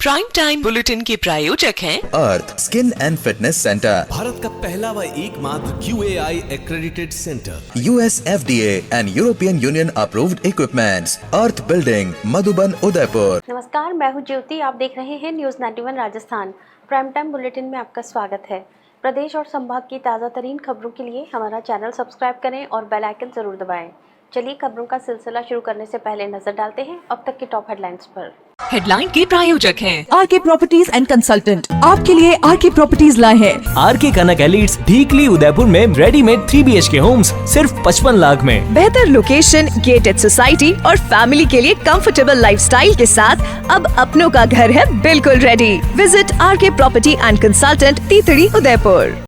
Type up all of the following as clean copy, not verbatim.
Prime time bulletin के प्रायोजक हैं Arth skin and fitness centre, Bharat का पहला व एकमात्र QAI accredited centre, US FDA and European Union approved equipments, Arth building, Madhuban, Udaipur. नमस्कार, मैं हूं ज्योति। आप देख रहे हैं news 91 Rajasthan. Prime time bulletin में आपका स्वागत है। प्रदेश और संभाग की ताज़ा तरीन खबरों के लिए हमारा चैनल सब्सक्राइब करें और बेल आइकन जरूर दबाएं। चलिए खबरों का सिलसिला शुरू करने से पहले नजर डालते हैं अब तक की टॉप हेडलाइंस पर। हेडलाइन के प्रायोजक हैं आरके प्रॉपर्टीज एंड कंसल्टेंट। आपके लिए आरके प्रॉपर्टीज लाए हैं। आरके कनक एलिट्स ढीकली उदयपुर में रेडीमेड 3 BHK होम्स सिर्फ 55 लाख में। बेहतर लोकेशन, गेटेड सोसाइटी और फैमिली के लिए कंफर्टेबल लाइफस्टाइल के साथ अब अपनों का घर है बिल्कुल ready. Visit RK property and consultant, तीतड़ी, उदयपुर।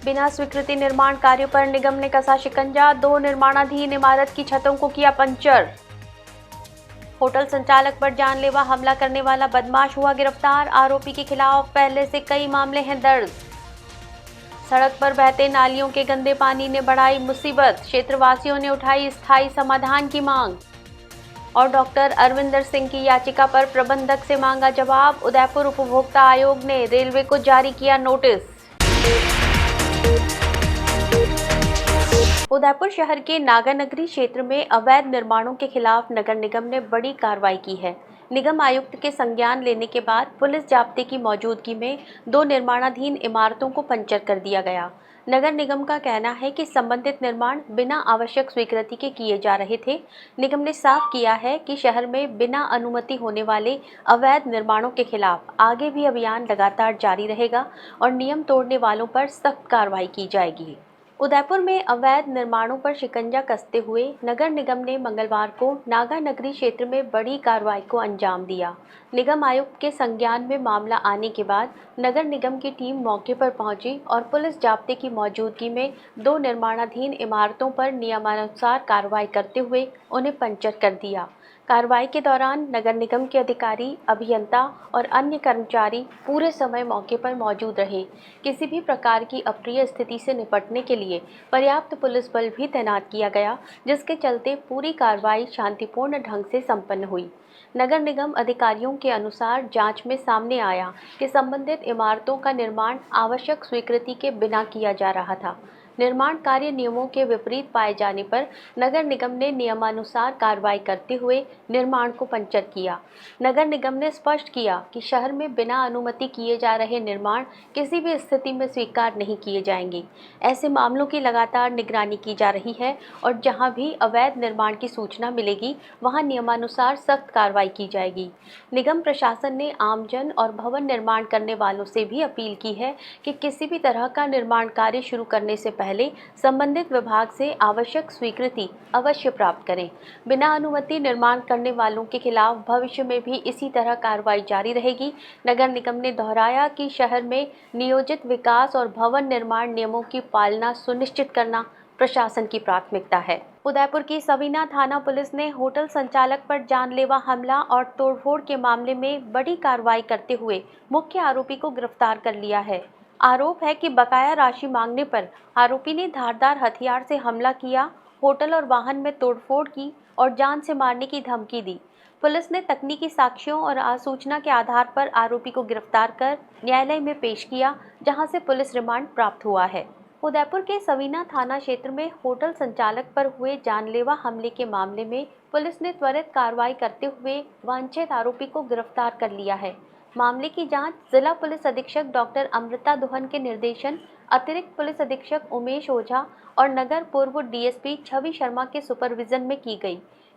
बिना स्वीकृति निर्माण कार्य पर निगम ने कसा शिकंजा। 2 निर्माणाधीन इमारत की छतों को किया पंचर। होटल संचालक पर जानलेवा हमला करने वाला बदमाश हुआ गिरफ्तार। आरोपी के खिलाफ पहले से कई मामले हैं दर्ज। सड़क पर बहते नालियों के गंदे पानी ने बढ़ाई मुसीबत। क्षेत्रवासियों ने उठाई स्थायी समाधान की मांग। और डॉक्टर अरविंदर सिंह की याचिका पर प्रबंधक से मांगा जवाब। उदयपुर उपभोक्ता आयोग ने रेलवे को जारी किया नोटिस। उदयपुर शहर के नागानगरी क्षेत्र में अवैध निर्माणों के खिलाफ नगर निगम ने बड़ी कार्रवाई की है। निगम आयुक्त के संज्ञान लेने के बाद पुलिस जाब्ते की मौजूदगी में 2 निर्माणाधीन इमारतों को पंचर कर दिया गया। नगर निगम का कहना है कि संबंधित निर्माण बिना आवश्यक स्वीकृति के किए जा रहे थे। निगम ने साफ किया है कि शहर में बिना अनुमति होने वाले अवैध निर्माणों के खिलाफ आगे भी अभियान लगातार जारी रहेगा और नियम तोड़ने वालों पर सख्त कार्रवाई की जाएगी। उदयपुर में अवैध निर्माणों पर शिकंजा कसते हुए नगर निगम ने मंगलवार को नागानगरी क्षेत्र में बड़ी कार्रवाई को अंजाम दिया। निगम आयुक्त के संज्ञान में मामला आने के बाद नगर निगम की टीम मौके पर पहुंची और पुलिस जाब्ते की मौजूदगी में 2 निर्माणाधीन इमारतों पर नियमानुसार कार्रवाई करते हुए उन्हें पंचर कर दिया। कार्रवाई के दौरान नगर निगम के अधिकारी, अभियंता और अन्य कर्मचारी पूरे समय मौके पर मौजूद रहे। किसी भी प्रकार की अप्रिय स्थिति से निपटने के लिए पर्याप्त पुलिस बल भी तैनात किया गया, जिसके चलते पूरी कार्रवाई शांतिपूर्ण ढंग से संपन्न हुई। नगर निगम अधिकारियों के अनुसार जांच में सामने आया कि संबंधित इमारतों का निर्माण आवश्यक स्वीकृति के बिना किया जा रहा था। निर्माण कार्य नियमों के विपरीत पाए जाने पर नगर निगम ने नियमानुसार कार्रवाई करते हुए निर्माण को पंचर किया। नगर निगम ने स्पष्ट किया कि शहर में बिना अनुमति किए जा रहे निर्माण किसी भी स्थिति में स्वीकार नहीं किए जाएंगे। ऐसे मामलों की लगातार निगरानी की जा रही है और जहां भी अवैध निर्माण की सूचना मिलेगी वहां नियमानुसार सख्त कार्रवाई की जाएगी। निगम प्रशासन ने आमजन और भवन निर्माण करने वालों से भी अपील की है कि किसी भी तरह का निर्माण कार्य शुरू करने से पहले संबंधित विभाग से आवश्यक स्वीकृति अवश्य प्राप्त करें। बिना अनुमति निर्माण करने वालों के खिलाफ भविष्य में भी इसी तरह कार्रवाई जारी रहेगी। नगर निगम ने दोहराया कि शहर में नियोजित विकास और भवन निर्माण नियमों की पालना सुनिश्चित करना प्रशासन की प्राथमिकता है। उदयपुर की सवीना थाना पुलिस ने होटल संचालक पर जानलेवा हमला और तोड़फोड़ के मामले में बड़ी कार्रवाई करते हुए मुख्य आरोपी को गिरफ्तार कर लिया है। आरोप है कि बकाया राशि मांगने पर आरोपी ने धारदार हथियार से हमला किया, होटल और वाहन में तोड़फोड़ की और जान से मारने की धमकी दी। पुलिस ने तकनीकी साक्ष्यों और आसूचना के आधार पर आरोपी को गिरफ्तार कर न्यायालय में पेश किया, जहां से पुलिस रिमांड प्राप्त हुआ है। उदयपुर के सवीना थाना क्षेत्र में होटल संचालक पर हुए जानलेवा हमले के मामले में पुलिस ने त्वरित कार्रवाई करते हुए वांछित आरोपी को गिरफ्तार कर लिया है। मामले की जांच जिला पुलिस अधीक्षक डॉक्टर अमृता दोहन के निर्देशन, अतिरिक्त पुलिस अधीक्षक उमेश ओझा और नगर पूर्व DSP छवि शर्मा के सुपरविजन में की गई।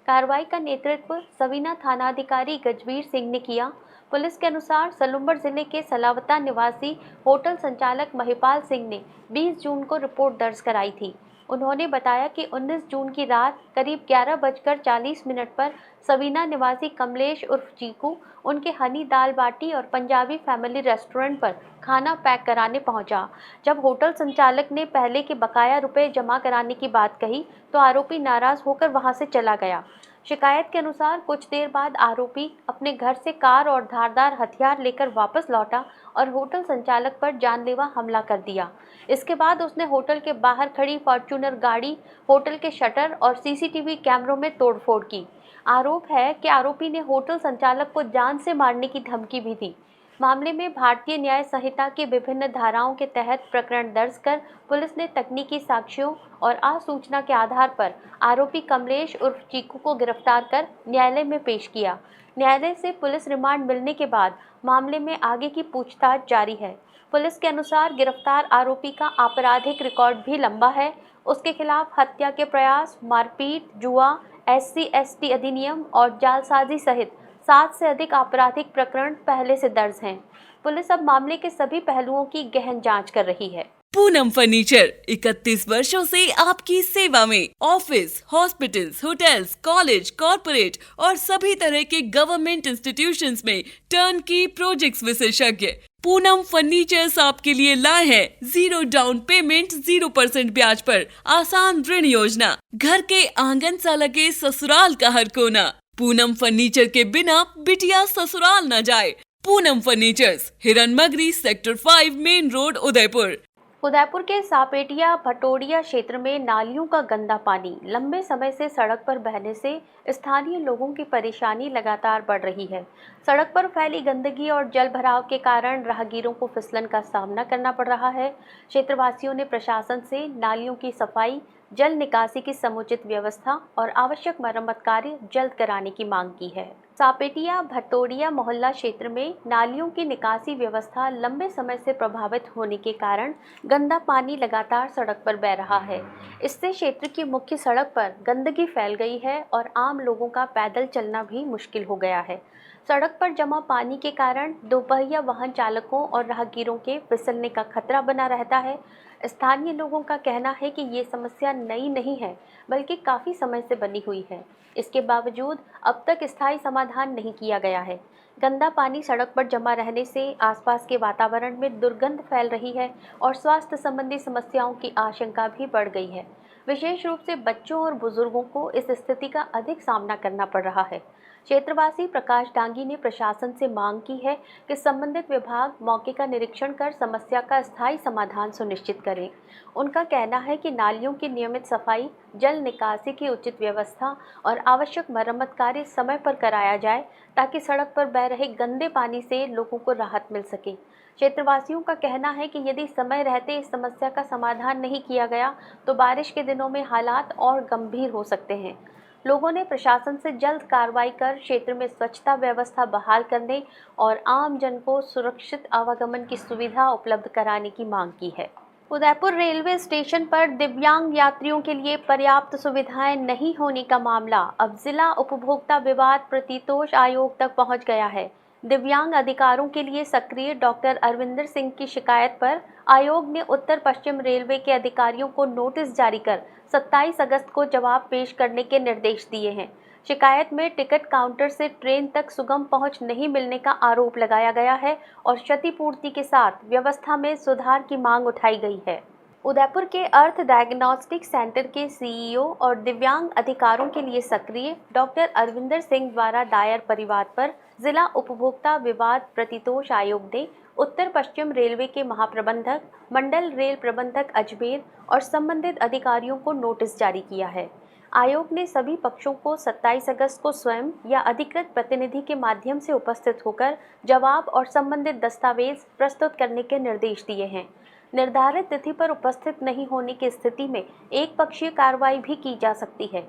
कार्रवाई का नेतृत्व सवीना थानाधिकारी गजवीर सिंह ने किया। पुलिस के अनुसार सलुम्बर जिले के सलावता निवासी होटल संचालक महिपाल सिंह ने 20 जून को रिपोर्ट दर्ज कराई थी। उन्होंने बताया कि 19 जून की रात करीब 11:40 पर सवीना निवासी कमलेश उर्फ चीकू उनके हनी दाल बाटी और पंजाबी फैमिली रेस्टोरेंट पर खाना पैक कराने पहुंचा। जब होटल संचालक ने पहले के बकाया रुपए जमा कराने की बात कही तो आरोपी नाराज होकर वहां से चला गया। शिकायत के अनुसार कुछ देर बाद आरोपी अपने घर से कार और धारदार हथियार लेकर वापस लौटा और होटल संचालक पर जानलेवा हमला कर दिया। इसके बाद उसने होटल के बाहर खड़ी फॉर्च्यूनर गाड़ी, होटल के शटर और CCTV कैमरों में तोड़फोड़ की। आरोप है कि आरोपी ने होटल संचालक को जान से मारने की धमकी भी दी। मामले में भारतीय न्याय संहिता की विभिन्न धाराओं के तहत प्रकरण दर्ज कर पुलिस ने तकनीकी साक्ष्यों और आसूचना के आधार पर आरोपी कमलेश उर्फ चीकू को गिरफ्तार कर न्यायालय में पेश किया। न्यायालय से पुलिस रिमांड मिलने के बाद मामले में आगे की पूछताछ जारी है। पुलिस के अनुसार गिरफ्तार आरोपी का आपराधिक रिकॉर्ड भी लंबा है। उसके खिलाफ हत्या के प्रयास, मारपीट, जुआ, SC/ST अधिनियम और जालसाजी सहित 7 से अधिक आपराधिक प्रकरण पहले से दर्ज हैं। पुलिस अब मामले के सभी पहलुओं की गहन जांच कर रही है। पूनम फर्नीचर 31 वर्षों से आपकी सेवा में। Office, hospitals, hotels, college, corporate और सभी तरह के गवर्नमेंट इंस्टीट्यूशंस में टर्नकी प्रोजेक्ट्स विशेषज्ञ पूनम फर्नीचर्स आपके लिए लाए हैं 0 डाउन पेमेंट 0% ब्याज पर आसान ऋण योजना। घर के आंगन सा लगे ससुराल का हर कोना। पूनम फर्नीचर के बिना बिटिया ससुराल न जाए। Poonam furnitures, Hiranmagri, sector 5, main road, Udaipur. Udaipur के सापेटिया भटोड़िया क्षेत्र में नालियों का गंदा पानी लंबे समय से सड़क पर बहने से स्थानीय लोगों की परेशानी लगातार बढ़ रही है। सड़क पर फैली गंदगी और जल भराव के कारण राहगीरों को फिसलन का सामना करना पड़ रहा है। क्षेत्रवासियों ने प्रशासन से नालियों की सफाई, जल निकासी की समुचित व्यवस्था और आवश्यक मरम्मत कार्य जल्द कराने की मांग की है। सापेटिया भटोड़िया मोहल्ला क्षेत्र में नालियों की निकासी व्यवस्था लंबे समय से प्रभावित होने के कारण गंदा पानी लगातार सड़क पर बह रहा है। इससे क्षेत्र की मुख्य सड़क पर गंदगी फैल गई है और आम लोगों का पैदल चलना भी मुश्किल हो गया है। सड़क पर जमा पानी के कारण दोपहिया वाहन चालकों और राहगीरों के फिसलने का खतरा बना रहता है। स्थानीय लोगों का कहना है कि ये समस्या नई नहीं है, बल्कि काफ़ी समय से बनी हुई है। इसके बावजूद अब तक स्थायी समाधान नहीं किया गया है। गंदा पानी सड़क पर जमा रहने से आसपास के वातावरण में दुर्गंध फैल रही है और स्वास्थ्य संबंधी समस्याओं की आशंका भी बढ़ गई है। विशेष रूप से बच्चों और बुजुर्गों को इस स्थिति का अधिक सामना करना पड़ रहा है। क्षेत्रवासी प्रकाश डांगी ने प्रशासन से मांग की है कि संबंधित विभाग मौके का निरीक्षण कर समस्या का स्थायी समाधान सुनिश्चित करें। उनका कहना है कि नालियों की नियमित सफाई, जल निकासी की उचित व्यवस्था और आवश्यक मरम्मत कार्य समय पर कराया जाए ताकि सड़क पर बह रहे गंदे पानी से लोगों को राहत मिल सके। क्षेत्रवासियों का कहना है कि यदि समय रहते इस समस्या का समाधान नहीं किया गया तो बारिश के दिनों में हालात और गंभीर हो सकते हैं। लोगों ने प्रशासन से जल्द कार्रवाई कर क्षेत्र में स्वच्छता व्यवस्था बहाल करने और आम जन को सुरक्षित आवागमन की सुविधा उपलब्ध कराने की मांग की है। उदयपुर रेलवे स्टेशन पर दिव्यांग यात्रियों के लिए पर्याप्त सुविधाएं नहीं होने का मामला अब जिला उपभोक्ता विवाद प्रतितोष आयोग तक पहुंच गया है। दिव्यांग अधिकारों के लिए सक्रिय डॉक्टर अरविंदर सिंह की शिकायत पर आयोग ने उत्तर पश्चिम रेलवे के अधिकारियों को नोटिस जारी कर 27 अगस्त को जवाब पेश करने के निर्देश दिए हैं। शिकायत में टिकट काउंटर से ट्रेन तक सुगम पहुंच नहीं मिलने का आरोप लगाया गया है और क्षतिपूर्ति के साथ व्यवस्था में सुधार की मांग उठाई गई है। उदयपुर के अर्थ डायग्नोस्टिक सेंटर के सीईओ और दिव्यांग अधिकारों के लिए सक्रिय डॉक्टर अरविंदर सिंह द्वारा दायर परिवाद पर जिला उपभोक्ता विवाद प्रतितोष आयोग ने उत्तर पश्चिम रेलवे के महाप्रबंधक, मंडल रेल प्रबंधक अजमेर और संबंधित अधिकारियों को नोटिस जारी किया है। आयोग ने सभी पक्षों को 27 अगस्त को स्वयं या अधिकृत प्रतिनिधि के माध्यम से उपस्थित होकर जवाब और संबंधित दस्तावेज प्रस्तुत करने के निर्देश दिए हैं। निर्धारित तिथि पर उपस्थित नहीं होने की स्थिति में एक पक्षीय कार्रवाई भी की जा सकती है।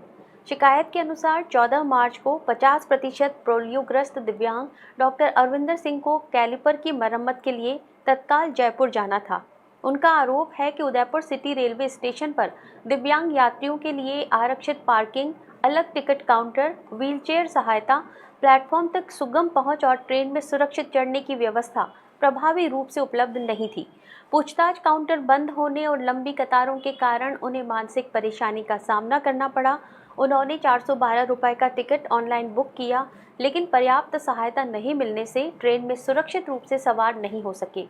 शिकायत के अनुसार 14 मार्च को 50% पोलियोग्रस्त दिव्यांग डॉक्टर अरविंदर सिंह को कैलिपर की मरम्मत के लिए तत्काल जयपुर जाना था। उनका आरोप है कि उदयपुर सिटी रेलवे स्टेशन पर दिव्यांग यात्रियों के लिए आरक्षित पार्किंग, अलग टिकट काउंटर, व्हीलचेयर सहायता, प्लेटफॉर्म तक सुगम पहुंच और ट्रेन में सुरक्षित चढ़ने की व्यवस्था प्रभावी रूप से उपलब्ध नहीं थी। पूछताछ काउंटर बंद होने और लंबी कतारों के कारण उन्हें मानसिक परेशानी का सामना करना पड़ा। उन्होंने 412 रुपये का टिकट ऑनलाइन बुक किया, लेकिन पर्याप्त सहायता नहीं मिलने से ट्रेन में सुरक्षित रूप से सवार नहीं हो सके।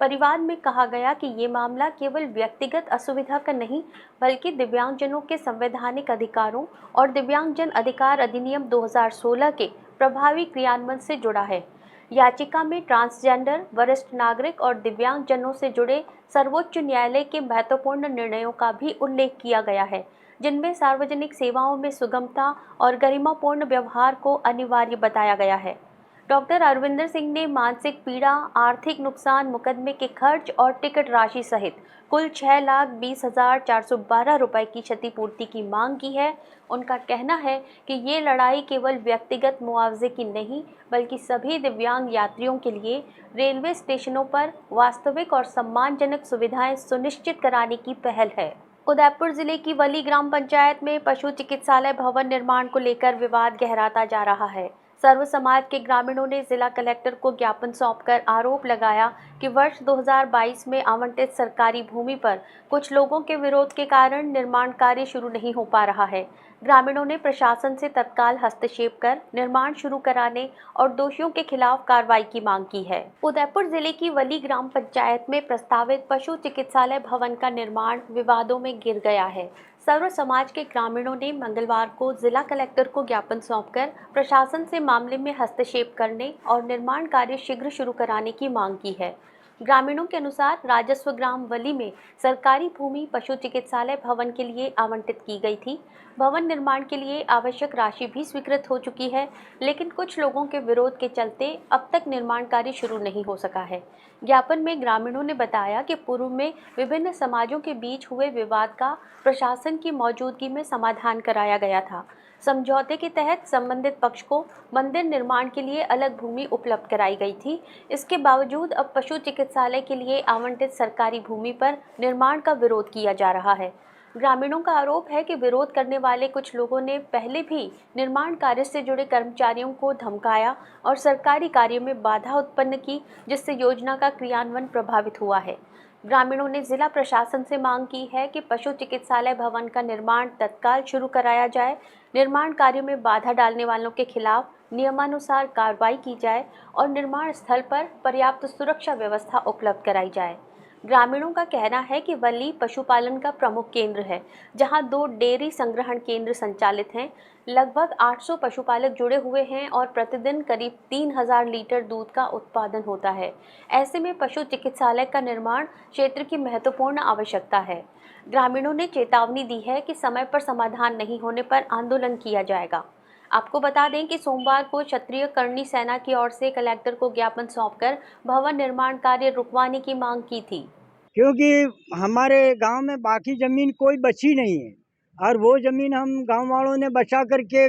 परिवाद में कहा गया कि ये मामला केवल व्यक्तिगत असुविधा का नहीं, बल्कि दिव्यांगजनों के संवैधानिक अधिकारों और दिव्यांगजन अधिकार अधिनियम 2016 के प्रभावी क्रियान्वयन से जुड़ा है। याचिका में ट्रांसजेंडर, वरिष्ठ नागरिक और दिव्यांगजनों से जुड़े सर्वोच्च न्यायालय के महत्वपूर्ण निर्णयों का भी उल्लेख किया गया है, जिनमें सार्वजनिक सेवाओं में सुगमता और गरिमापूर्ण व्यवहार को अनिवार्य बताया गया है। डॉक्टर अरविंदर सिंह ने मानसिक पीड़ा, आर्थिक नुकसान, मुकदमे के खर्च और टिकट राशि सहित कुल 6,20,412 रुपए की क्षतिपूर्ति की मांग की है। उनका कहना है कि ये लड़ाई केवल व्यक्तिगत मुआवजे की नहीं, बल्कि सभी दिव्यांग यात्रियों के लिए रेलवे स्टेशनों पर वास्तविक और सम्मानजनक सुविधाएं सुनिश्चित कराने की पहल है। उदयपुर जिले की वली ग्राम पंचायत में पशु चिकित्सालय भवन निर्माण को लेकर विवाद गहराता जा रहा है। सर्व समाज के ग्रामीणों ने जिला कलेक्टर को ज्ञापन सौंपकर आरोप लगाया कि वर्ष 2022 में आवंटित सरकारी भूमि पर कुछ लोगों के विरोध के कारण निर्माण कार्य शुरू नहीं हो पा रहा है। ग्रामीणों ने प्रशासन से तत्काल हस्तक्षेप कर निर्माण शुरू कराने और दोषियों के खिलाफ कार्रवाई की मांग की है। उदयपुर जिले की वली ग्राम पंचायत में प्रस्तावित पशु चिकित्सालय भवन का निर्माण विवादों में घिर गया है। सर्व समाज के ग्रामीणों ने मंगलवार को जिला कलेक्टर को ज्ञापन सौंपकर प्रशासन से मामले में हस्तक्षेप करने और निर्माण कार्य शीघ्र शुरू कराने की मांग की है। ग्रामीणों के अनुसार राजस्व ग्राम वली में सरकारी भूमि पशु चिकित्सालय भवन के लिए आवंटित की गई थी। भवन निर्माण के लिए आवश्यक राशि भी स्वीकृत हो चुकी है, लेकिन कुछ लोगों के विरोध के चलते अब तक निर्माण कार्य शुरू नहीं हो सका है। ज्ञापन में ग्रामीणों ने बताया कि पूर्व में विभिन्न समाजों के बीच हुए विवाद का प्रशासन की मौजूदगी में समाधान कराया गया था। समझौते के तहत संबंधित पक्ष को मंदिर निर्माण के लिए अलग भूमि उपलब्ध कराई गई थी। इसके बावजूद अब पशु चिकित्सालय के लिए आवंटित सरकारी भूमि पर निर्माण का विरोध किया जा रहा है। ग्रामीणों का आरोप है कि विरोध करने वाले कुछ लोगों ने पहले भी निर्माण कार्य से जुड़े कर्मचारियों को धमकाया और सरकारी कार्य में बाधा उत्पन्न की, जिससे योजना का क्रियान्वयन प्रभावित हुआ है। ग्रामीणों ने जिला प्रशासन से मांग की है कि पशु चिकित्सालय भवन का निर्माण तत्काल शुरू कराया जाए, निर्माण कार्य में बाधा डालने वालों के खिलाफ नियमानुसार कार्रवाई की जाए और निर्माण स्थल पर पर्याप्त सुरक्षा व्यवस्था उपलब्ध कराई जाए। ग्रामीणों का कहना है कि वली पशुपालन का प्रमुख केंद्र है, जहां 2 डेयरी संग्रहण केंद्र संचालित हैं। लगभग 800 पशुपालक जुड़े हुए हैं और प्रतिदिन करीब 3000 लीटर दूध का उत्पादन होता है। ऐसे में पशु चिकित्सालय का निर्माण क्षेत्र की महत्वपूर्ण आवश्यकता है। ग्रामीणों ने चेतावनी दी है कि समय पर समाधान नहीं होने पर आंदोलन किया जाएगा। आपको बता दें कि सोमवार को क्षत्रिय कर्णी सेना की ओर से कलेक्टर को ज्ञापन सौंपकर भवन निर्माण कार्य रुकवाने की मांग की थी, क्योंकि हमारे गांव में बाकी जमीन कोई बची नहीं है और वो जमीन हम गांव वालों ने बचा करके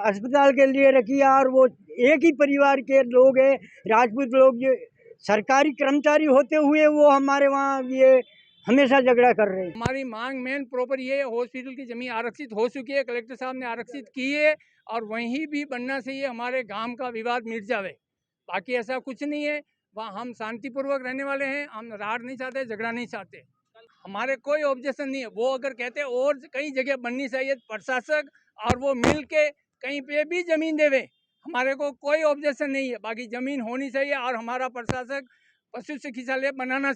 अस्पताल के लिए रखी है। और वो एक ही परिवार के लोग हैं, राजपूत लोग, जो सरकारी कर्मचारी होते हुए वो हमारे वहाँ ये हमेशा झगड़ा कर रहे हैं। हमारी मांग मेन प्रॉपर ये है, हॉस्पिटल की जमीन आरक्षित हो चुकी है, कलेक्टर साहब ने आरक्षित की है और वहीं भी बनना चाहिए। हमारे गांव का विवाद मिट जावे, बाकी ऐसा कुछ नहीं है। वहाँ हम शांतिपूर्वक रहने वाले हैं, हम राड़ नहीं चाहते, झगड़ा नहीं चाहते, हमारे कोई ऑब्जेक्शन नहीं है। वो अगर कहते और कई जगह बननी चाहिए, प्रशासक और वो मिल के कहीं पे भी जमीन देवे, हमारे को कोई ऑब्जेक्शन नहीं है। बाकी जमीन होनी चाहिए और हमारा प्रशासक पशु चिकित्सालय बनना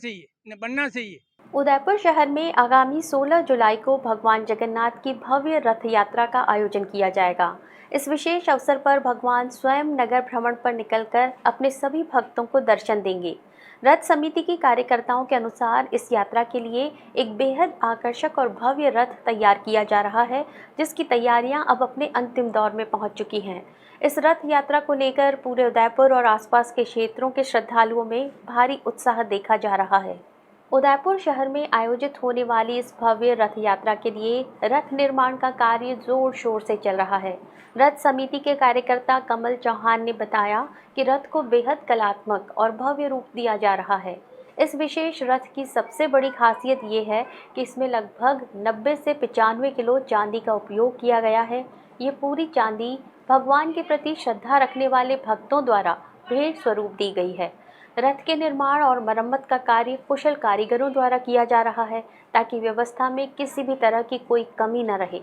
चाहिए। उदयपुर शहर में आगामी 16 जुलाई को भगवान जगन्नाथ की भव्य रथ यात्रा का आयोजन किया जाएगा। इस विशेष अवसर पर भगवान स्वयं नगर भ्रमण पर निकलकर अपने सभी भक्तों को दर्शन देंगे। रथ समिति की कार्यकर्ताओं के अनुसार इस यात्रा के लिए एक बेहद आकर्षक और भव्य रथ तैयार किया जा रहा है, जिसकी तैयारियां अब अपने अंतिम दौर में पहुंच चुकी हैं। इस रथ यात्रा को लेकर पूरे उदयपुर और आसपास के क्षेत्रों के श्रद्धालुओं में भारी उत्साह देखा जा रहा है। उदयपुर शहर में आयोजित होने वाली इस भव्य रथ यात्रा के लिए रथ निर्माण का कार्य जोर शोर से चल रहा है। रथ समिति के कार्यकर्ता कमल चौहान ने बताया कि रथ को बेहद कलात्मक और भव्य रूप दिया जा रहा है। इस विशेष रथ की सबसे बड़ी खासियत ये है कि इसमें लगभग 90 से 95 किलो चांदी का उपयोग किया गया है। ये पूरी चांदी भगवान के प्रति श्रद्धा रखने वाले भक्तों द्वारा भेंट स्वरूप दी गई है। रथ के निर्माण और मरम्मत का कार्य कुशल कारीगरों द्वारा किया जा रहा है, ताकि व्यवस्था में किसी भी तरह की कोई कमी न रहे।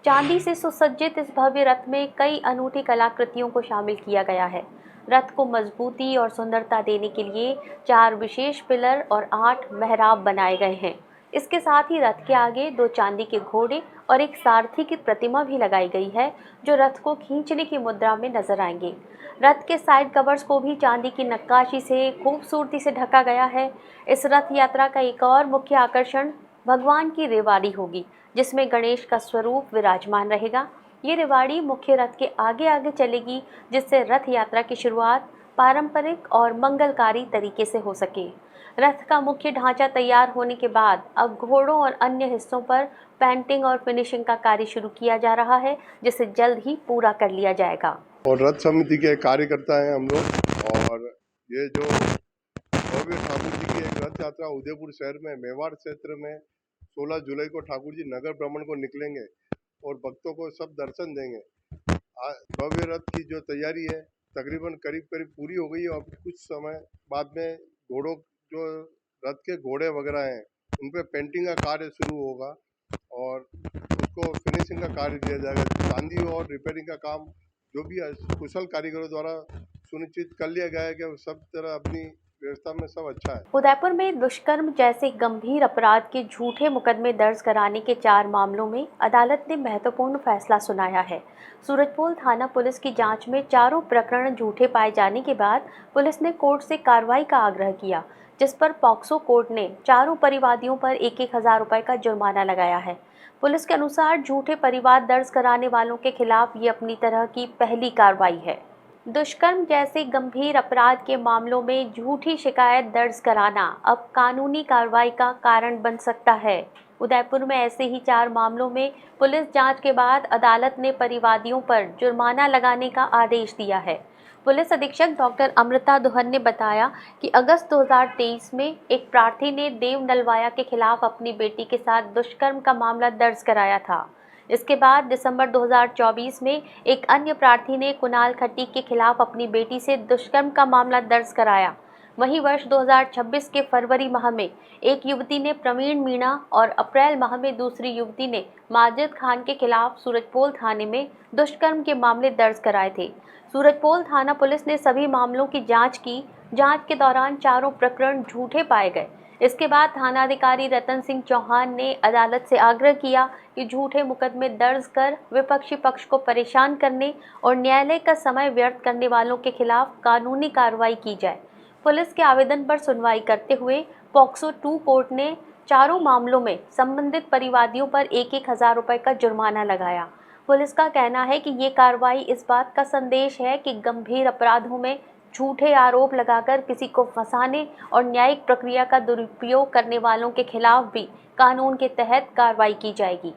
चांदी से सुसज्जित इस भव्य रथ में कई अनूठी कलाकृतियों को शामिल किया गया है। रथ को मजबूती और सुंदरता देने के लिए 4 विशेष पिलर और 8 मेहराब बनाए गए हैं। इसके साथ ही रथ के आगे 2 चांदी के घोड़े और एक सारथी की प्रतिमा भी लगाई गई है, जो रथ को खींचने की मुद्रा में नजर आएंगे। रथ के साइड कवर्स को भी चांदी की नक्काशी से खूबसूरती से ढका गया है। इस रथ यात्रा का एक और मुख्य आकर्षण भगवान की रेवाड़ी होगी, जिसमें गणेश का स्वरूप विराजमान रहेगा। ये रेवाड़ी मुख्य रथ के आगे आगे चलेगी, जिससे रथ यात्रा की शुरुआत पारंपरिक और मंगलकारी तरीके से हो सके। रथ का मुख्य ढांचा तैयार होने के बाद अब घोड़ों और अन्य हिस्सों पर पेंटिंग और फिनिशिंग का कार्य शुरू किया जा रहा है, जिसे जल्द ही पूरा कर लिया जाएगा। और रथ समिति के कार्यकर्ता हैं हम लोग, और ये जो भव्य ठाकुर जी की एक रथ यात्रा उदयपुर शहर में मेवाड़ क्षेत्र में 16 जुलाई को ठाकुर जी नगर भ्रमण को निकलेंगे और भक्तों को सब दर्शन देंगे। भव्य रथ की जो तैयारी है तकरीबन करीब पूरी हो गई है। अब कुछ समय बाद में घोड़ों जो रथ के घोड़े वगैरह हैं उन पे पेंटिंग का कार्य शुरू होगा और उसको फिनिशिंग का कार्य किया जाएगा। चांदी और रिपेयरिंग का काम जो भी कुशल कारीगरों द्वारा सुनिश्चित कर लिया गया है कि सब तरह अपनी व्यवस्था में सब अच्छा है। उदयपुर में दुष्कर्म जैसे गंभीर अपराध के झूठे मुकदमे दर्ज कराने के 4 मामलों में अदालत ने महत्वपूर्ण फैसला सुनाया है। सूरजपोल थाना पुलिस की जांच में चारों प्रकरण झूठे पाए जाने के बाद पुलिस ने कोर्ट से कार्रवाई का आग्रह किया, जिस पर पॉक्सो कोर्ट ने चारों परिवादियों पर 1,000 रुपए का जुर्माना लगाया है। पुलिस के अनुसार झूठे परिवाद दर्ज कराने वालों के खिलाफ ये अपनी तरह की पहली कार्रवाई है। दुष्कर्म जैसे गंभीर अपराध के मामलों में झूठी शिकायत दर्ज कराना अब कानूनी कार्रवाई का कारण बन सकता है। उदयपुर में ऐसे ही 4 मामलों में पुलिस जांच के बाद अदालत ने परिवादियों पर जुर्माना लगाने का आदेश दिया है। पुलिस अधीक्षक डॉक्टर अमृता दुहन ने बताया कि अगस्त 2023 में एक प्रार्थी ने देव नलवाया के खिलाफ अपनी बेटी के साथ दुष्कर्म का मामला दर्ज कराया था। इसके बाद दिसंबर 2024 में एक अन्य प्रार्थी ने कुणाल खट्टी के खिलाफ अपनी बेटी से दुष्कर्म का मामला दर्ज कराया। वहीं वर्ष 2026 के फरवरी माह में एक युवती ने प्रवीण मीणा और अप्रैल माह में दूसरी युवती ने माजिद खान के खिलाफ सूरजपोल थाने में दुष्कर्म के मामले दर्ज कराए थे। सूरजपोल थाना पुलिस ने सभी मामलों की जांच की। जांच के दौरान चारों प्रकरण झूठे पाए गए। इसके बाद थानाधिकारी रतन सिंह चौहान ने अदालत से आग्रह किया कि झूठे मुकदमे दर्ज कर विपक्षी पक्ष को परेशान करने और न्यायालय का समय व्यर्थ करने वालों के खिलाफ कानूनी कार्रवाई की जाए। पुलिस के आवेदन पर सुनवाई करते हुए पॉक्सो 2 कोर्ट ने चारों मामलों में संबंधित परिवादियों पर 1,000 रुपए का जुर्माना लगाया। पुलिस का कहना है कि ये कार्रवाई इस बात का संदेश है कि गंभीर अपराधों में झूठे आरोप लगाकर किसी को फंसाने और न्यायिक प्रक्रिया का दुरुपयोग करने वालों के खिलाफ भी कानून के तहत कार्रवाई की जाएगी।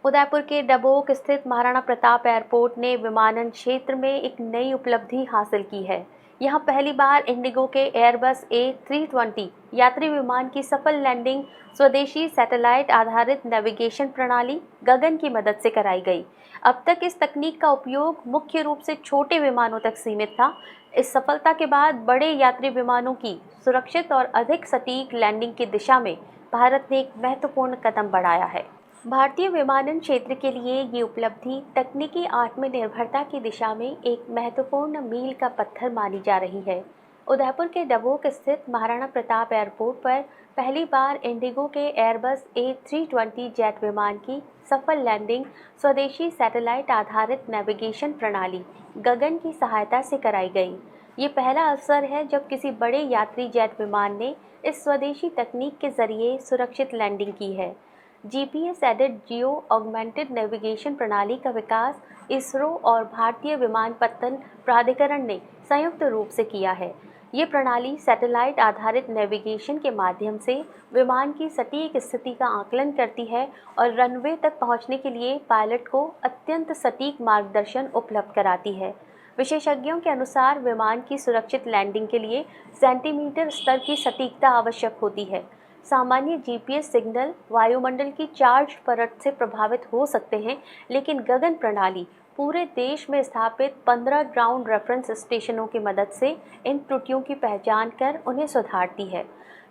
उदयपुर के डबोक स्थित महाराणा प्रताप एयरपोर्ट ने विमानन क्षेत्र में एक नई उपलब्धि हासिल की है। यहां पहली बार इंडिगो के एयरबस A320 यात्री विमान की सफल लैंडिंग स्वदेशी सैटेलाइट आधारित नेविगेशन प्रणाली गगन की मदद से कराई गई। अब तक इस तकनीक का उपयोग मुख्य रूप से छोटे विमानों तक सीमित था। इस सफलता के बाद बड़े यात्री विमानों की सुरक्षित और अधिक सटीक लैंडिंग की दिशा में भारत ने एक महत्वपूर्ण कदम बढ़ाया है। भारतीय विमानन क्षेत्र के लिए ये उपलब्धि तकनीकी आत्मनिर्भरता की दिशा में एक महत्वपूर्ण मील का पत्थर मानी जा रही है। उदयपुर के डबोक स्थित महाराणा प्रताप एयरपोर्ट पर पहली बार इंडिगो के एयरबस A320 जेट विमान की सफल लैंडिंग स्वदेशी सैटेलाइट आधारित नेविगेशन प्रणाली गगन की सहायता से कराई गई। ये पहला अवसर है जब किसी बड़े यात्री जेट विमान ने इस स्वदेशी तकनीक के जरिए सुरक्षित लैंडिंग की है। GPS added geo augmented navigation प्रणाली का विकास इसरो और भारतीय विमानपत्तन प्राधिकरण ने संयुक्त रूप से किया है। ये प्रणाली सैटेलाइट आधारित नेविगेशन के माध्यम से विमान की सटीक स्थिति का आकलन करती है और रनवे तक पहुंचने के लिए पायलट को अत्यंत सटीक मार्गदर्शन उपलब्ध कराती है। विशेषज्ञों के अनुसार विमान की सुरक्षित लैंडिंग के लिए सेंटीमीटर स्तर की सटीकता आवश्यक होती है। सामान्य GPS सिग्नल वायुमंडल की चार्ज परत से प्रभावित हो सकते हैं, लेकिन गगन प्रणाली पूरे देश में स्थापित 15 ग्राउंड रेफरेंस स्टेशनों की मदद से इन त्रुटियों की पहचान कर उन्हें सुधारती है।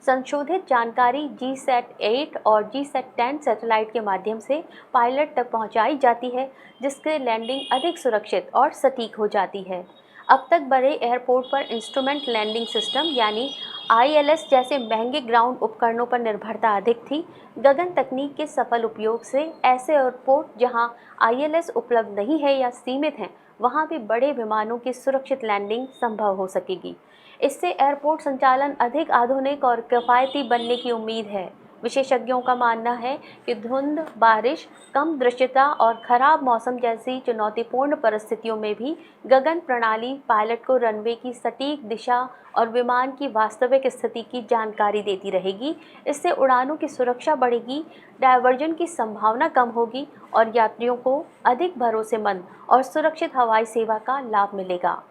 संशोधित जानकारी GSAT-8 और GSAT-10 सैटेलाइट के माध्यम से पायलट तक पहुंचाई जाती है, जिससे लैंडिंग अधिक सुरक्षित और सटीक हो जाती है। अब तक बड़े एयरपोर्ट पर इंस्ट्रूमेंट लैंडिंग सिस्टम यानी ILS जैसे महंगे ग्राउंड उपकरणों पर निर्भरता अधिक थी। गगन तकनीक के सफल उपयोग से ऐसे एयरपोर्ट जहां ILS उपलब्ध नहीं है या सीमित हैं, वहां भी बड़े विमानों की सुरक्षित लैंडिंग संभव हो सकेगी। इससे एयरपोर्ट संचालन अधिक आधुनिक और किफ़ायती बनने की उम्मीद है। विशेषज्ञों का मानना है कि धुंध, बारिश, कम दृश्यता और खराब मौसम जैसी चुनौतीपूर्ण परिस्थितियों में भी गगन प्रणाली पायलट को रनवे की सटीक दिशा और विमान की वास्तविक स्थिति की जानकारी देती रहेगी। इससे उड़ानों की सुरक्षा बढ़ेगी, डायवर्जन की संभावना कम होगी और यात्रियों को अधिक भरोसेमंद और सुरक्षित हवाई सेवा का लाभ मिलेगा।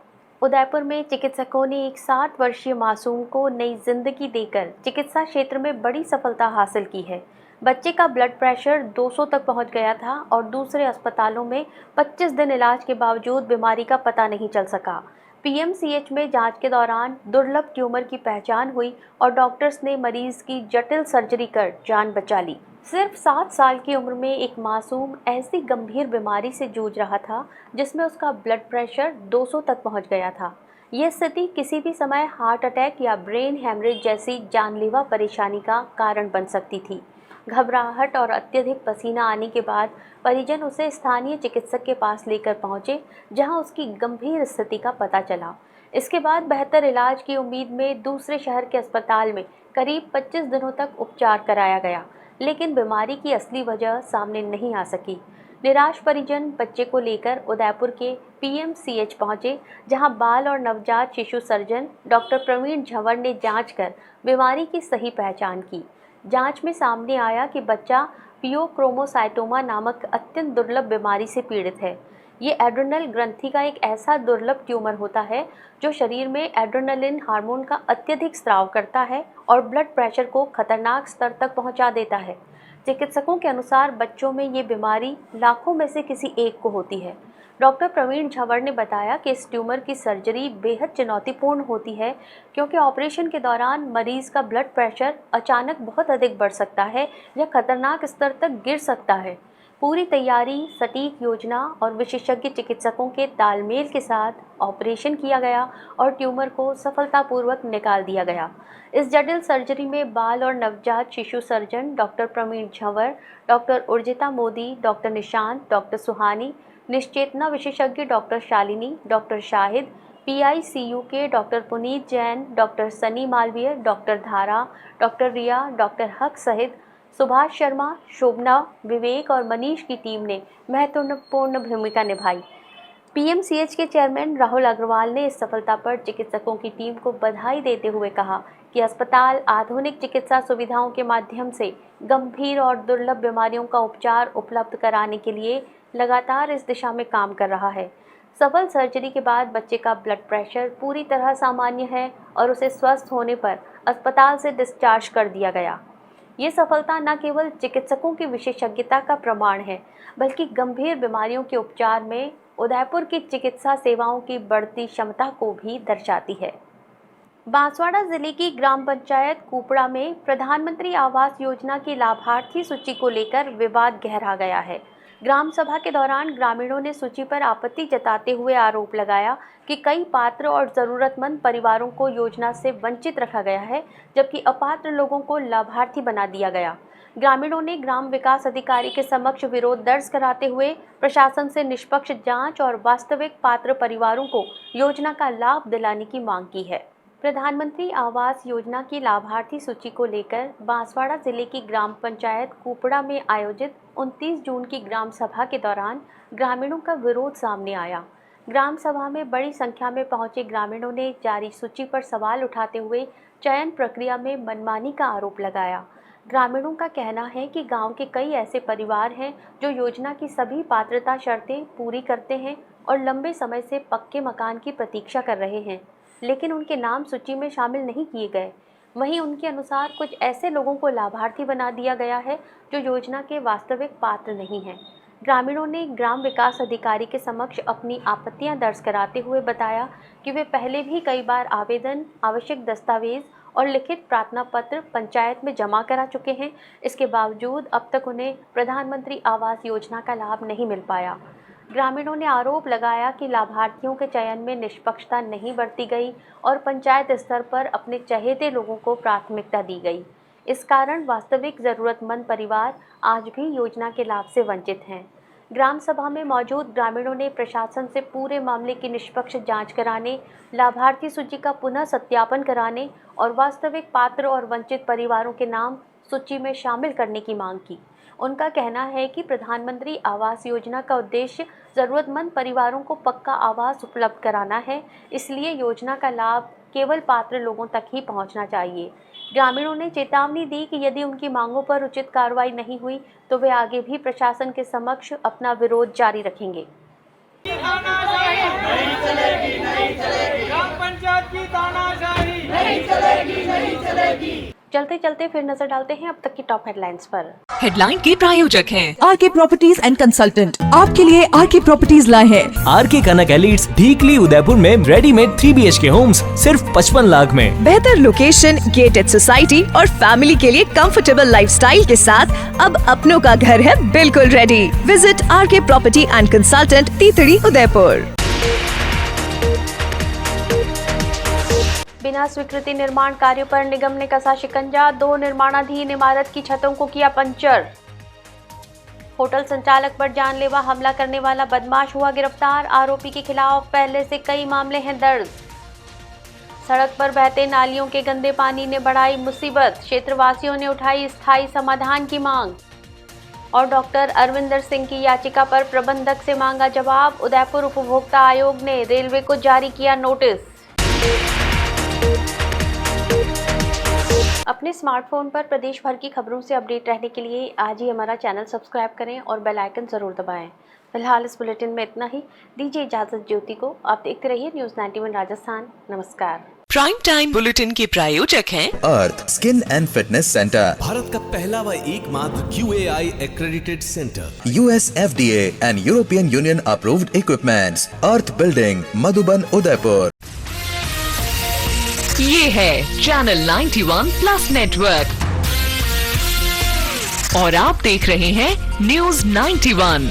उदयपुर में चिकित्सकों ने एक 7 वर्षीय मासूम को नई जिंदगी देकर चिकित्सा क्षेत्र में बड़ी सफलता हासिल की है। बच्चे का ब्लड प्रेशर 200 तक पहुंच गया था और दूसरे अस्पतालों में 25 दिन इलाज के बावजूद बीमारी का पता नहीं चल सका। पीएमसीएच में जांच के दौरान दुर्लभ ट्यूमर की पहचान हुई और डॉक्टर्स ने मरीज की जटिल सर्जरी कर जान बचा ली। सिर्फ 7 साल की उम्र में एक मासूम ऐसी गंभीर बीमारी से जूझ रहा था जिसमें उसका ब्लड प्रेशर 200 तक पहुंच गया था। यह स्थिति किसी भी समय हार्ट अटैक या ब्रेन हैमरेज जैसी जानलेवा परेशानी का कारण बन सकती थी। घबराहट और अत्यधिक पसीना आने के बाद परिजन उसे स्थानीय चिकित्सक के पास लेकर पहुंचे, जहां उसकी गंभीर स्थिति का पता चला। इसके बाद बेहतर इलाज की उम्मीद में दूसरे शहर के अस्पताल में करीब 25 दिनों तक उपचार कराया गया, लेकिन बीमारी की असली वजह सामने नहीं आ सकी। निराश परिजन बच्चे को लेकर उदयपुर के पीएमसीएच पहुंचे, जहां बाल और नवजात शिशु सर्जन डॉक्टर प्रवीण झंवर ने जांच कर बीमारी की सही पहचान की। जांच में सामने आया कि बच्चा पियोक्रोमोसाइटोमा नामक अत्यंत दुर्लभ बीमारी से पीड़ित है। ये एड्रेनल ग्रंथि का एक ऐसा दुर्लभ ट्यूमर होता है जो शरीर में एड्रेनलिन हार्मोन का अत्यधिक स्राव करता है और ब्लड प्रेशर को खतरनाक स्तर तक पहुंचा देता है। चिकित्सकों के अनुसार बच्चों में ये बीमारी लाखों में से किसी एक को होती है। डॉक्टर प्रवीण झंवर ने बताया कि इस ट्यूमर की सर्जरी बेहद चुनौतीपूर्ण होती है, क्योंकि ऑपरेशन के दौरान मरीज का ब्लड प्रेशर अचानक बहुत अधिक बढ़ सकता है या खतरनाक स्तर तक गिर सकता है। पूरी तैयारी, सटीक योजना और विशेषज्ञ चिकित्सकों के तालमेल के साथ ऑपरेशन किया गया और ट्यूमर को सफलतापूर्वक निकाल दिया गया। इस जटिल सर्जरी में बाल और नवजात शिशु surgeon doctor Praveen Jhanwar, doctor Urjita Modi, doctor Nishant, doctor Suhani, निश्चेतना विशेषज्ञ doctor Shalini, doctor Shahid, PICU के doctor Puneet Jain, doctor Sunny Malviya, doctor Dhara, doctor Riya, doctor Haq सहित सुभाष शर्मा, शोभना, विवेक और मनीष की टीम ने महत्वपूर्ण भूमिका निभाई। पीएमसीएच के चेयरमैन राहुल अग्रवाल ने इस सफलता पर चिकित्सकों की टीम को बधाई देते हुए कहा कि अस्पताल आधुनिक चिकित्सा सुविधाओं के माध्यम से गंभीर और दुर्लभ बीमारियों का उपचार उपलब्ध कराने के लिए लगातार इस दिशा में काम कर रहा है। सफल सर्जरी के बाद बच्चे का ब्लड प्रेशर पूरी तरह सामान्य है और उसे स्वस्थ होने पर अस्पताल से डिस्चार्ज कर दिया गया। ये सफलता न केवल चिकित्सकों की विशेषज्ञता का प्रमाण है, बल्कि गंभीर बीमारियों के उपचार में उदयपुर की चिकित्सा सेवाओं की बढ़ती क्षमता को भी दर्शाती है। बांसवाड़ा जिले की ग्राम पंचायत कुपड़ा में प्रधानमंत्री आवास योजना की लाभार्थी सूची को लेकर विवाद गहरा गया है। ग्राम सभा के दौरान ग्रामीणों ने सूची पर आपत्ति जताते हुए आरोप लगाया कि कई पात्र और ज़रूरतमंद परिवारों को योजना से वंचित रखा गया है, जबकि अपात्र लोगों को लाभार्थी बना दिया गया। ग्रामीणों ने ग्राम विकास अधिकारी के समक्ष विरोध दर्ज कराते हुए प्रशासन से निष्पक्ष जांच और वास्तविक पात्र परिवारों को योजना का लाभ दिलाने की मांग की है। प्रधानमंत्री आवास योजना की लाभार्थी सूची को लेकर बांसवाड़ा जिले की ग्राम पंचायत कुपड़ा में आयोजित 29 जून की ग्राम सभा के दौरान ग्रामीणों का विरोध सामने आया। ग्राम सभा में बड़ी संख्या में पहुंचे ग्रामीणों ने जारी सूची पर सवाल उठाते हुए चयन प्रक्रिया में मनमानी का आरोप लगाया। ग्रामीणों का कहना है कि गांव के कई ऐसे परिवार हैं जो योजना की सभी पात्रता शर्तें पूरी करते हैं और लंबे समय से पक्के मकान की प्रतीक्षा कर रहे हैं, लेकिन उनके नाम सूची में शामिल नहीं किए गए। वहीं उनके अनुसार कुछ ऐसे लोगों को लाभार्थी बना दिया गया है जो योजना के वास्तविक पात्र नहीं हैं। ग्रामीणों ने ग्राम विकास अधिकारी के समक्ष अपनी आपत्तियां दर्ज कराते हुए बताया कि वे पहले भी कई बार आवेदन, आवश्यक दस्तावेज और लिखित प्रार्थना पत्र पंचायत में जमा करा चुके हैं। इसके बावजूद अब तक उन्हें प्रधानमंत्री आवास योजना का लाभ नहीं मिल पाया। ग्रामीणों ने आरोप लगाया कि लाभार्थियों के चयन में निष्पक्षता नहीं बरती गई और पंचायत स्तर पर अपने चहेते लोगों को प्राथमिकता दी गई। इस कारण वास्तविक ज़रूरतमंद परिवार आज भी योजना के लाभ से वंचित हैं। ग्राम सभा में मौजूद ग्रामीणों ने प्रशासन से पूरे मामले की निष्पक्ष जांच कराने, लाभार्थी सूची का पुनः सत्यापन कराने और वास्तविक पात्र और वंचित परिवारों के नाम सूची में शामिल करने की मांग की। उनका कहना है कि प्रधानमंत्री आवास योजना का उद्देश्य ज़रूरतमंद परिवारों को पक्का आवास उपलब्ध कराना है, इसलिए योजना का लाभ केवल पात्र लोगों तक ही पहुंचना चाहिए। ग्रामीणों ने चेतावनी दी कि यदि उनकी मांगों पर उचित कार्रवाई नहीं हुई तो वे आगे भी प्रशासन के समक्ष अपना विरोध जारी रखेंगे। चलते चलते फिर नजर डालते हैं अब तक की टॉप हेडलाइंस पर। हेडलाइन के प्रायोजक हैं आरके प्रॉपर्टीज एंड कंसल्टेंट। आपके लिए आरके प्रॉपर्टीज लाए हैं आरके कनक एलिट्स, ढीकली उदयपुर में रेडीमेड 3 BHK होम्स सिर्फ 55 लाख में। बेहतर लोकेशन, गेटेड सोसाइटी और फैमिली के लिए कंफर्टेबल लाइफस्टाइल के साथ अब अपनों का घर है बिल्कुल ready. Visit RK property and consultant, तीतड़ी उदयपुर। बिना स्वीकृति निर्माण कार्यों पर निगम ने कसा शिकंजा, 2 निर्माणाधीन इमारत की छतों को किया पंचर। होटल संचालक पर जानलेवा हमला करने वाला बदमाश हुआ गिरफ्तार, आरोपी के खिलाफ पहले से कई मामले हैं दर्ज। सड़क पर बहते नालियों के गंदे पानी ने बढ़ाई मुसीबत, क्षेत्रवासियों ने उठाई स्थायी समाधान की मांग। और डॉक्टर अरविंदर सिंह की याचिका पर प्रबंधक से मांगा जवाब, उदयपुर उपभोक्ता आयोग ने रेलवे को जारी किया नोटिस। अपने स्मार्टफोन पर प्रदेश भर की खबरों से अपडेट रहने के लिए आज ही हमारा चैनल सब्सक्राइब करें और बेल आइकन जरूर दबाएं। फिलहाल इस बुलेटिन में इतना ही। दीजिए इजाजत ज्योति को। आप देखते रहिए न्यूज़ 91 राजस्थान। नमस्कार। प्राइम टाइम बुलेटिन के प्रायोजक हैं Arth skin and fitness centre, Bharat का पहला व एकमात्र QAI accredited center, US FDA and European Union approved equipments, earth building, Madhuban, Udaipur. ये है चैनल 91 प्लस नेटवर्क और आप देख रहे हैं न्यूज़ 91।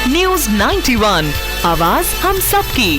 न्यूज़ 91, आवाज हम सबकी।